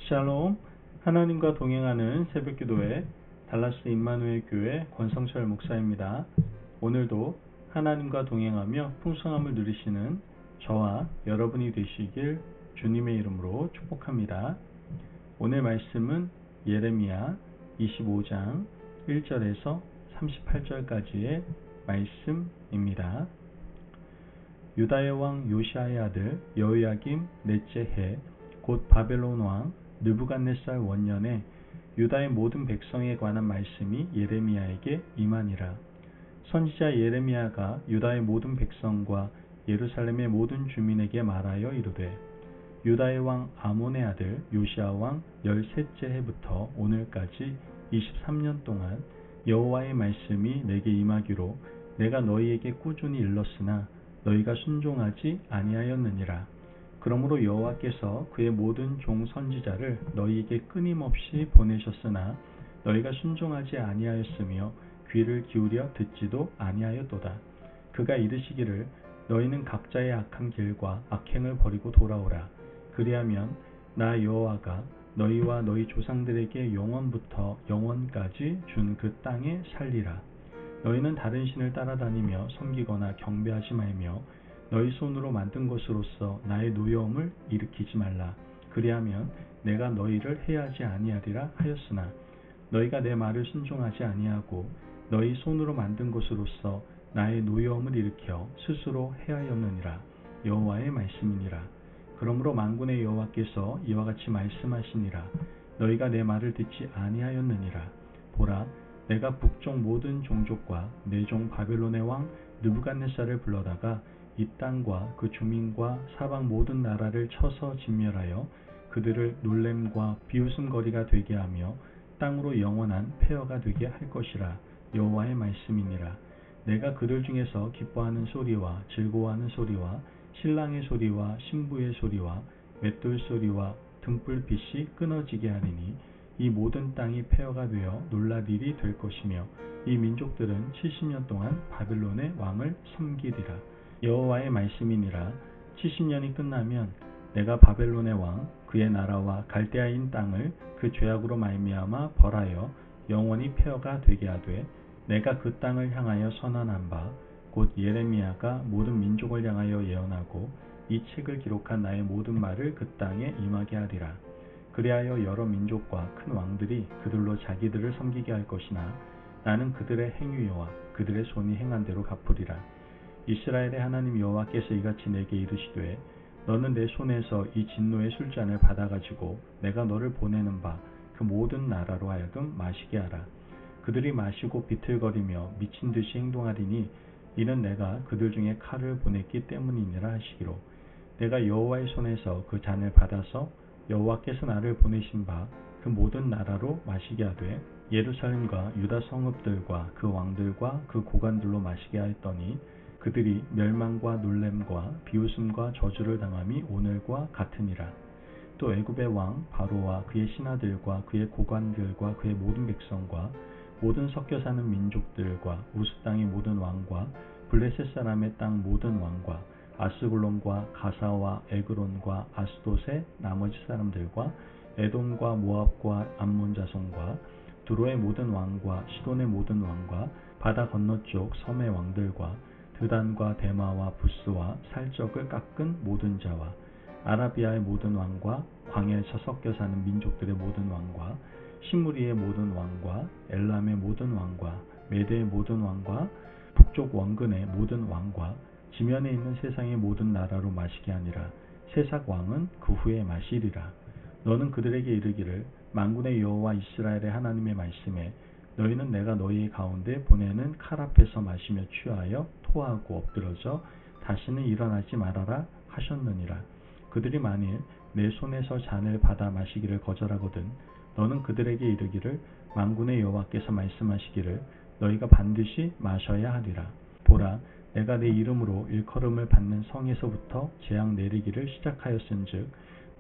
샬롬, 하나님과 동행하는 새벽기도회 달라스 임마누엘 교회 권성철 목사입니다. 오늘도 하나님과 동행하며 풍성함을 누리시는 저와 여러분이 되시길 주님의 이름으로 축복합니다. 오늘 말씀은 예레미야 25장 1절에서 38절까지의 말씀입니다. 유다의 왕 요시아의 아들 여호야김 넷째 해 곧 바벨론 왕 느부갓네살 원년에 유다의 모든 백성에 관한 말씀이 예레미야에게 임하니라. 선지자 예레미야가 유다의 모든 백성과 예루살렘의 모든 주민에게 말하여 이르되, 유다의 왕 아몬의 아들 요시아 왕 13째 해부터 오늘까지 23년 동안 여호와의 말씀이 내게 임하기로 내가 너희에게 꾸준히 일렀으나 너희가 순종하지 아니하였느니라. 그러므로 여호와께서 그의 모든 종 선지자를 너희에게 끊임없이 보내셨으나 너희가 순종하지 아니하였으며 귀를 기울여 듣지도 아니하였도다. 그가 이르시기를 너희는 각자의 악한 길과 악행을 버리고 돌아오라. 그리하면 나 여호와가 너희와 너희 조상들에게 영원부터 영원까지 준 그 땅에 살리라. 너희는 다른 신을 따라다니며 섬기거나 경배하지 말며 너희 손으로 만든 것으로서 나의 노여움을 일으키지 말라. 그리하면 내가 너희를 해하지 아니하리라 하였으나 너희가 내 말을 순종하지 아니하고 너희 손으로 만든 것으로서 나의 노여움을 일으켜 스스로 해하였느니라. 여호와의 말씀이니라. 그러므로 만군의 여호와께서 이와 같이 말씀하시니라. 너희가 내 말을 듣지 아니하였느니라. 보라, 내가 북쪽 모든 종족과 내 종 바벨론의 왕 느부갓네살을 불러다가 이 땅과 그 주민과 사방 모든 나라를 쳐서 진멸하여 그들을 놀램과 비웃음거리가 되게 하며 땅으로 영원한 폐허가 되게 할 것이라. 여호와의 말씀이니라. 내가 그들 중에서 기뻐하는 소리와 즐거워하는 소리와 신랑의 소리와 신부의 소리와 맷돌 소리와 등불빛이 끊어지게 하리니 이 모든 땅이 폐허가 되어 놀랄 일이 될 것이며 이 민족들은 70년 동안 바벨론의 왕을 섬기리라. 여호와의 말씀이니라. 70년이 끝나면 내가 바벨론의 왕 그의 나라와 갈대아인 땅을 그 죄악으로 말미암아 벌하여 영원히 폐허가 되게 하되 내가 그 땅을 향하여 선언한 바 곧 예레미야가 모든 민족을 향하여 예언하고 이 책을 기록한 나의 모든 말을 그 땅에 임하게 하리라. 그리하여 여러 민족과 큰 왕들이 그들로 자기들을 섬기게 할 것이나 나는 그들의 행위와 그들의 손이 행한 대로 갚으리라. 이스라엘의 하나님 여호와께서 이같이 내게 이르시되 너는 내 손에서 이 진노의 술잔을 받아가지고 내가 너를 보내는 바 그 모든 나라로 하여금 마시게 하라. 그들이 마시고 비틀거리며 미친 듯이 행동하리니 이는 내가 그들 중에 칼을 보냈기 때문이니라 하시기로. 내가 여호와의 손에서 그 잔을 받아서 여호와께서 나를 보내신 바 그 모든 나라로 마시게 하되 예루살렘과 유다 성읍들과 그 왕들과 그 고관들로 마시게 하였더니 그들이 멸망과 놀램과 비웃음과 저주를 당함이 오늘과 같으니라. 또 애굽의 왕 바로와 그의 신하들과 그의 고관들과 그의 모든 백성과 모든 섞여 사는 민족들과 우스 땅의 모든 왕과 블레셋 사람의 땅 모든 왕과 아스글론과 가사와 에그론과 아스돗의 나머지 사람들과 에돔과 모압과 암몬 자손과 두로의 모든 왕과 시돈의 모든 왕과 바다 건너쪽 섬의 왕들과 드단과 데마와 부스와 살적을 깎은 모든 자와 아라비아의 모든 왕과 광야에서 섞여 사는 민족들의 모든 왕과 시므리의 모든 왕과 엘람의 모든 왕과 메대의 모든 왕과 북쪽 원근의 모든 왕과 지면에 있는 세상의 모든 나라로 마시게 하니라. 세삭 왕은 그 후에 마시리라. 너는 그들에게 이르기를 만군의 여호와 이스라엘의 하나님의 말씀에 너희는 내가 너희 가운데 보내는 칼 앞에서 마시며 취하여 토하고 엎드러져 다시는 일어나지 말아라 하셨느니라. 그들이 만일 내 손에서 잔을 받아 마시기를 거절하거든 너는 그들에게 이르기를 만군의 여호와께서 말씀하시기를 너희가 반드시 마셔야 하리라. 보라, 내가 내 이름으로 일컬음을 받는 성에서부터 재앙 내리기를 시작하였은즉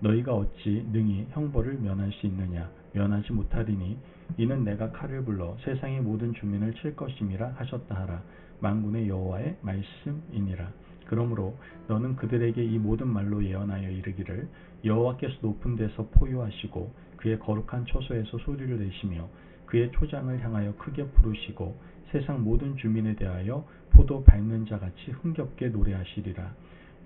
너희가 어찌 능히 형벌을 면할 수 있느냐. 면하지 못하리니 이는 내가 칼을 불러 세상의 모든 주민을 칠 것임이라 하셨다 하라. 만군의 여호와의 말씀이니라. 그러므로 너는 그들에게 이 모든 말로 예언하여 이르기를 여호와께서 높은 데서 포효하시고 그의 거룩한 처소에서 소리를 내시며 그의 초장을 향하여 크게 부르시고 세상 모든 주민에 대하여 포도 밟는 자같이 흥겹게 노래하시리라.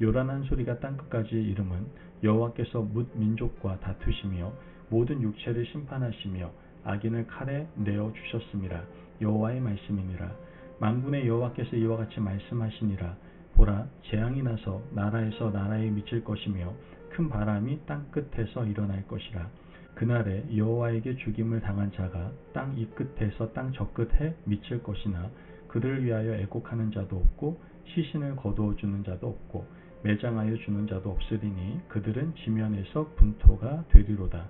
요란한 소리가 땅끝까지 이름은 여호와께서 뭇 민족과 다투시며 모든 육체를 심판하시며 악인을 칼에 내어 주셨음이라. 여호와의 말씀이니라. 만군의 여호와께서 이와 같이 말씀하시니라. 보라, 재앙이 나서 나라에서 나라에 미칠 것이며 큰 바람이 땅끝에서 일어날 것이라. 그날에 여호와에게 죽임을 당한 자가 땅 이 끝에서 땅 저 끝에 미칠 것이나 그들을 위하여 애곡하는 자도 없고 시신을 거두어 주는 자도 없고 매장하여 주는 자도 없으리니 그들은 지면에서 분토가 되리로다.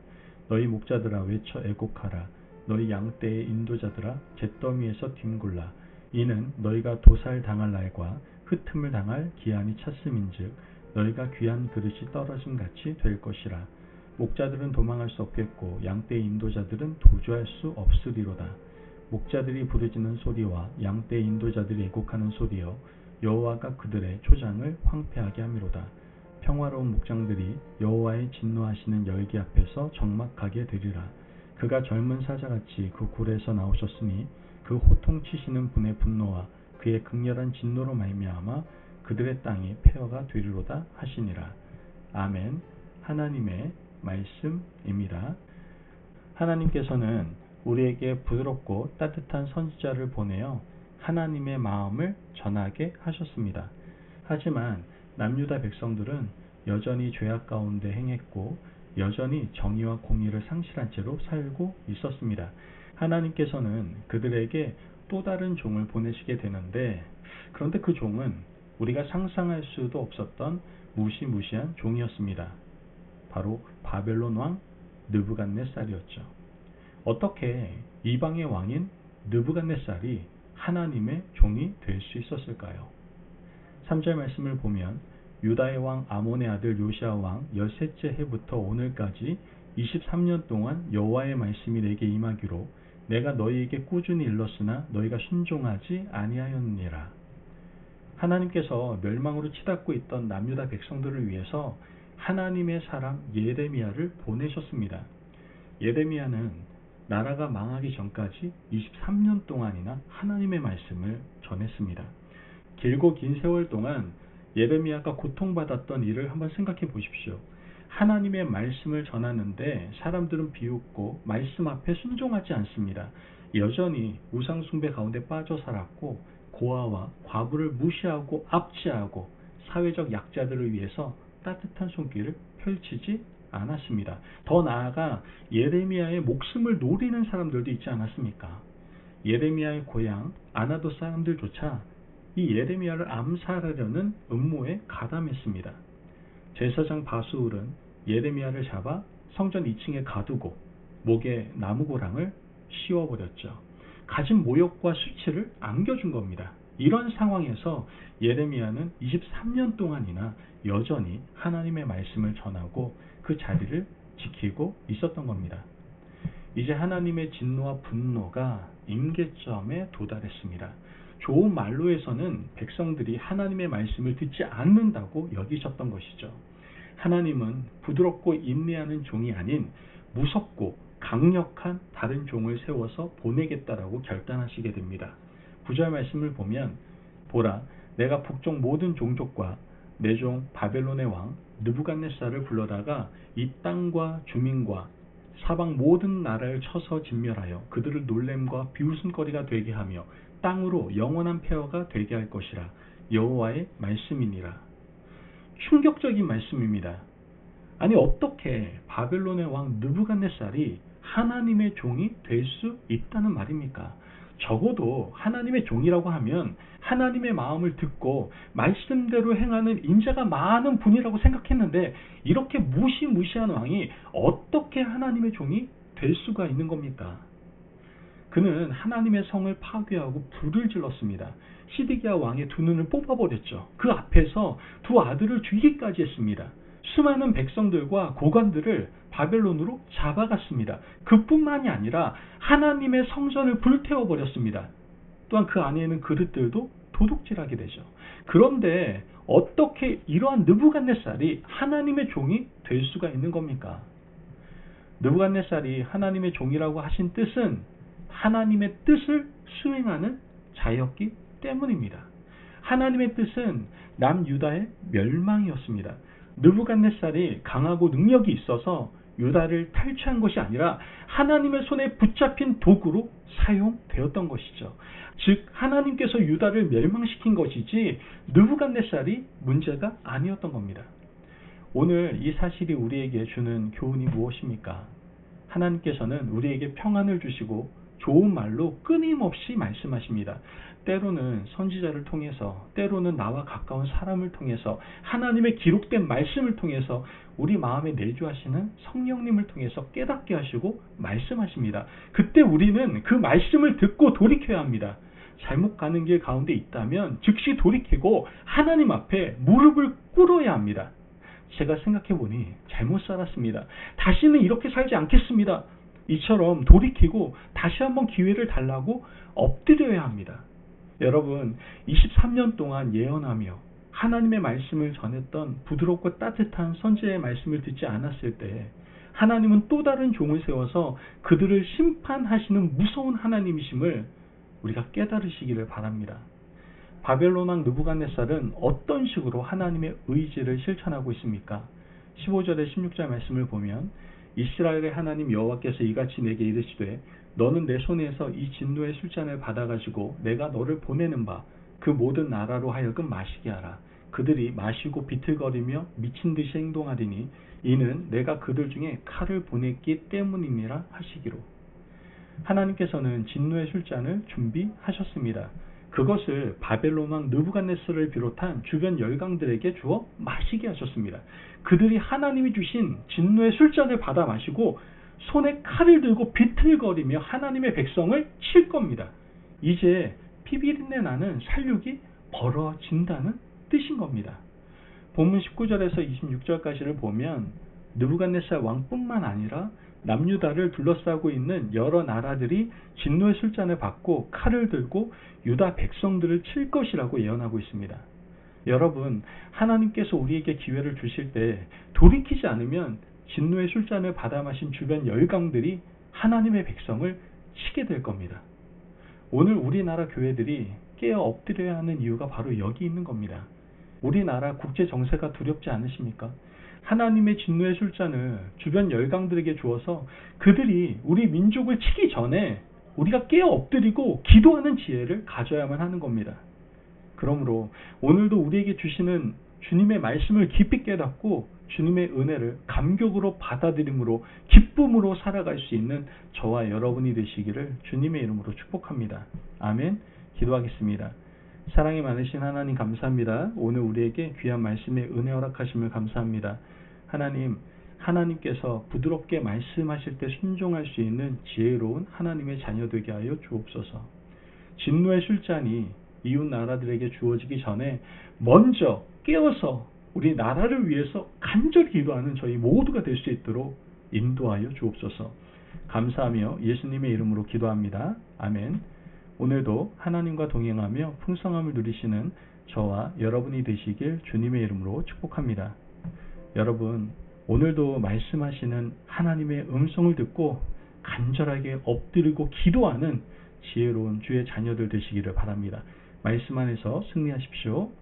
너희 목자들아 외쳐 애곡하라. 너희 양떼의 인도자들아 잿더미에서 뒹굴라. 이는 너희가 도살 당할 날과 흩음을 당할 기한이 찼음인즉 너희가 귀한 그릇이 떨어짐같이 될 것이라. 목자들은 도망할 수 없겠고 양떼의 인도자들은 도주할 수 없으리로다. 목자들이 부르짖는 소리와 양떼의 인도자들이 애곡하는 소리여 여호와가 그들의 초장을 황폐하게 함이로다. 평화로운 목장들이 여호와의 진노하시는 열기 앞에서 적막하게 되리라. 그가 젊은 사자같이 그 굴에서 나오셨으니 그 호통치시는 분의 분노와 그의 극렬한 진노로 말미암아 그들의 땅이 폐허가 되리로다 하시니라. 아멘. 하나님의 말씀입니다. 하나님께서는 우리에게 부드럽고 따뜻한 선지자를 보내어 하나님의 마음을 전하게 하셨습니다. 하지만 남유다 백성들은 여전히 죄악 가운데 행했고 여전히 정의와 공의를 상실한 채로 살고 있었습니다. 하나님께서는 그들에게 또 다른 종을 보내시게 되는데, 그런데 그 종은 우리가 상상할 수도 없었던 무시무시한 종이었습니다. 바로 바벨론 왕 느부갓네살이었죠. 어떻게 이방의 왕인 느부갓네살이 하나님의 종이 될 수 있었을까요? 3절 말씀을 보면 유다의 왕 아몬의 아들 요시야 왕 13째 해부터 오늘까지 23년 동안 여호와의 말씀이 내게 임하기로 내가 너희에게 꾸준히 일렀으나 너희가 순종하지 아니하였느니라. 하나님께서 멸망으로 치닫고 있던 남유다 백성들을 위해서 하나님의 사람 예레미야를 보내셨습니다. 예레미야는 나라가 망하기 전까지 23년 동안이나 하나님의 말씀을 전했습니다. 길고 긴 세월 동안 예레미야가 고통받았던 일을 한번 생각해 보십시오. 하나님의 말씀을 전하는데 사람들은 비웃고 말씀 앞에 순종하지 않습니다. 여전히 우상숭배 가운데 빠져 살았고 고아와 과부를 무시하고 압제하고 사회적 약자들을 위해서 따뜻한 손길을 펼치지 않았습니다. 더 나아가 예레미야의 목숨을 노리는 사람들도 있지 않았습니까? 예레미야의 고향 아나도 사람들조차 이 예레미야를 암살하려는 음모에 가담했습니다. 제사장 바수울은 예레미야를 잡아 성전 2층에 가두고 목에 나무고랑을 씌워버렸죠. 가진 모욕과 수치를 안겨준 겁니다. 이런 상황에서 예레미야는 23년 동안이나 여전히 하나님의 말씀을 전하고 그 자리를 지키고 있었던 겁니다. 이제 하나님의 진노와 분노가 임계점에 도달했습니다. 좋은 말로에서는 백성들이 하나님의 말씀을 듣지 않는다고 여기셨던 것이죠. 하나님은 부드럽고 인내하는 종이 아닌 무섭고 강력한 다른 종을 세워서 보내겠다라고 결단하시게 됩니다. 9절 말씀을 보면 보라, 내가 북쪽 모든 종족과 내 종 바벨론의 왕 느부갓네살을 불러다가 이 땅과 주민과 사방 모든 나라를 쳐서 진멸하여 그들을 놀램과 비웃음거리가 되게 하며 땅으로 영원한 폐허가 되게 할 것이라. 여호와의 말씀이니라. 충격적인 말씀입니다. 아니 어떻게 바벨론의 왕 느부갓네살이 하나님의 종이 될 수 있다는 말입니까? 적어도 하나님의 종이라고 하면 하나님의 마음을 듣고 말씀대로 행하는 인자가 많은 분이라고 생각했는데 이렇게 무시무시한 왕이 어떻게 하나님의 종이 될 수가 있는 겁니까? 그는 하나님의 성을 파괴하고 불을 질렀습니다. 시드기야 왕의 두 눈을 뽑아버렸죠. 그 앞에서 두 아들을 죽이기까지 했습니다. 수많은 백성들과 고관들을 바벨론으로 잡아갔습니다. 그뿐만이 아니라 하나님의 성전을 불태워버렸습니다. 또한 그 안에 있는 그릇들도 도둑질하게 되죠. 그런데 어떻게 이러한 느부갓네살이 하나님의 종이 될 수가 있는 겁니까? 느부갓네살이 하나님의 종이라고 하신 뜻은 하나님의 뜻을 수행하는 자였기 때문입니다. 하나님의 뜻은 남유다의 멸망이었습니다. 느부갓네살이 강하고 능력이 있어서 유다를 탈취한 것이 아니라 하나님의 손에 붙잡힌 도구로 사용되었던 것이죠. 즉 하나님께서 유다를 멸망시킨 것이지 느부갓네살이 문제가 아니었던 겁니다. 오늘 이 사실이 우리에게 주는 교훈이 무엇입니까? 하나님께서는 우리에게 평안을 주시고 좋은 말로 끊임없이 말씀하십니다. 때로는 선지자를 통해서, 때로는 나와 가까운 사람을 통해서, 하나님의 기록된 말씀을 통해서, 우리 마음에 내주하시는 성령님을 통해서 깨닫게 하시고 말씀하십니다. 그때 우리는 그 말씀을 듣고 돌이켜야 합니다. 잘못 가는 길 가운데 있다면 즉시 돌이키고 하나님 앞에 무릎을 꿇어야 합니다. 제가 생각해보니 잘못 살았습니다. 다시는 이렇게 살지 않겠습니다. 이처럼 돌이키고 다시 한번 기회를 달라고 엎드려야 합니다. 여러분, 23년 동안 예언하며 하나님의 말씀을 전했던 부드럽고 따뜻한 선지자의 말씀을 듣지 않았을 때 하나님은 또 다른 종을 세워서 그들을 심판하시는 무서운 하나님이심을 우리가 깨달으시기를 바랍니다. 바벨론 왕 느부갓네살은 어떤 식으로 하나님의 의지를 실천하고 있습니까? 15절에 16절 말씀을 보면 이스라엘의 하나님 여호와께서 이같이 내게 이르시되 너는 내 손에서 이 진노의 술잔을 받아가지고 내가 너를 보내는 바 그 모든 나라로 하여금 마시게 하라. 그들이 마시고 비틀거리며 미친 듯이 행동하리니 이는 내가 그들 중에 칼을 보냈기 때문이니라 하시기로. 하나님께서는 진노의 술잔을 준비하셨습니다. 그것을 바벨론 왕 느부갓네살을 비롯한 주변 열강들에게 주어 마시게 하셨습니다. 그들이 하나님이 주신 진노의 술잔을 받아 마시고 손에 칼을 들고 비틀거리며 하나님의 백성을 칠 겁니다. 이제 피비린내 나는 살육이 벌어진다는 뜻인 겁니다. 본문 19절에서 26절까지를 보면 느부갓네살 왕뿐만 아니라 남유다를 둘러싸고 있는 여러 나라들이 진노의 술잔을 받고 칼을 들고 유다 백성들을 칠 것이라고 예언하고 있습니다. 여러분, 하나님께서 우리에게 기회를 주실 때 돌이키지 않으면 진노의 술잔을 받아 마신 주변 열강들이 하나님의 백성을 치게 될 겁니다. 오늘 우리나라 교회들이 깨어 엎드려야 하는 이유가 바로 여기 있는 겁니다. 우리나라 국제 정세가 두렵지 않으십니까? 하나님의 진노의 술잔을 주변 열강들에게 주어서 그들이 우리 민족을 치기 전에 우리가 깨어 엎드리고 기도하는 지혜를 가져야만 하는 겁니다. 그러므로 오늘도 우리에게 주시는 주님의 말씀을 깊이 깨닫고 주님의 은혜를 감격으로 받아들임으로 기쁨으로 살아갈 수 있는 저와 여러분이 되시기를 주님의 이름으로 축복합니다. 아멘. 기도하겠습니다. 사랑이 많으신 하나님 감사합니다. 오늘 우리에게 귀한 말씀에 은혜 허락하심을 감사합니다. 하나님, 하나님께서 부드럽게 말씀하실 때 순종할 수 있는 지혜로운 하나님의 자녀 되게 하여 주옵소서. 진노의 술잔이 이웃 나라들에게 주어지기 전에 먼저 깨어서 우리 나라를 위해서 간절히 기도하는 저희 모두가 될 수 있도록 인도하여 주옵소서. 감사하며 예수님의 이름으로 기도합니다. 아멘. 오늘도 하나님과 동행하며 풍성함을 누리시는 저와 여러분이 되시길 주님의 이름으로 축복합니다. 여러분, 오늘도 말씀하시는 하나님의 음성을 듣고 간절하게 엎드리고 기도하는 지혜로운 주의 자녀들 되시기를 바랍니다. 말씀 안에서 승리하십시오.